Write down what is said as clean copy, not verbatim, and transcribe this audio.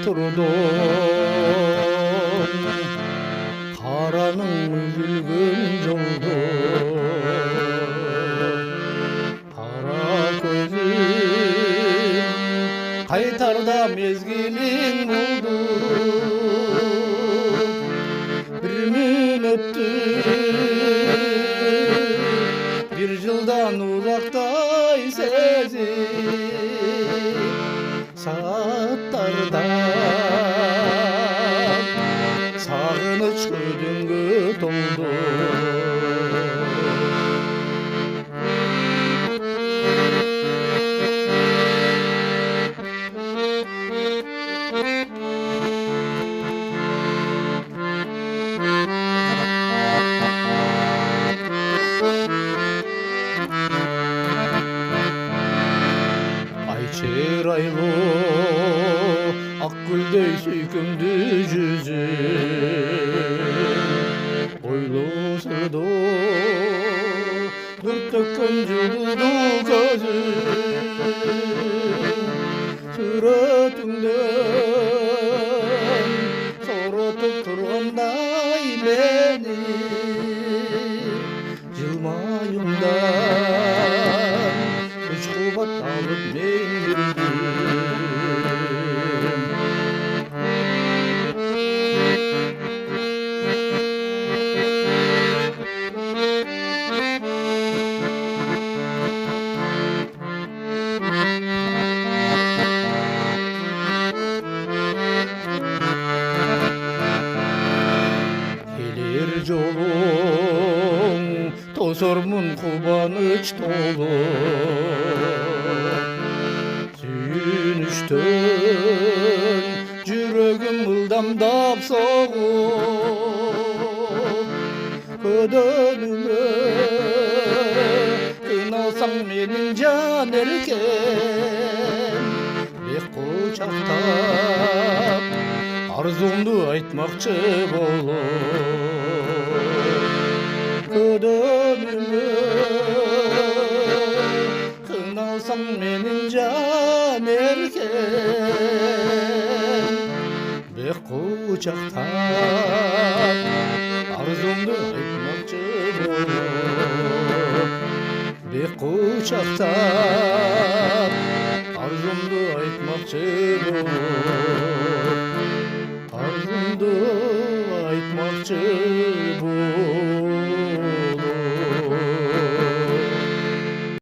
тұрдым қараның үзілген жолды қара көзім қайтарда мезгілің болды бір минутты bir жылдан uzakтай сезім сағаттарда сағыныш көдеңге толды Çıraylı akgülдөй сүйкімді жүзің бойлы сырды нұр төккен жұлдызды көзің суретіңден соратып тұрғандай мені жылмайымдан күш қуат алып мен келер жолың тосормун кубаныч толы сүйүнүштөн жүрөгүм ылдамдап согуп көдөнүмө кыйналсаң менин жан эркем бек кучактап арзуңду айтмакчы болуп көдөнүмө кыйналсаң менин жан эркем бек кучактап арзуңду айтмакчы болуп бек кучактап арзуңду айтмакчы болуп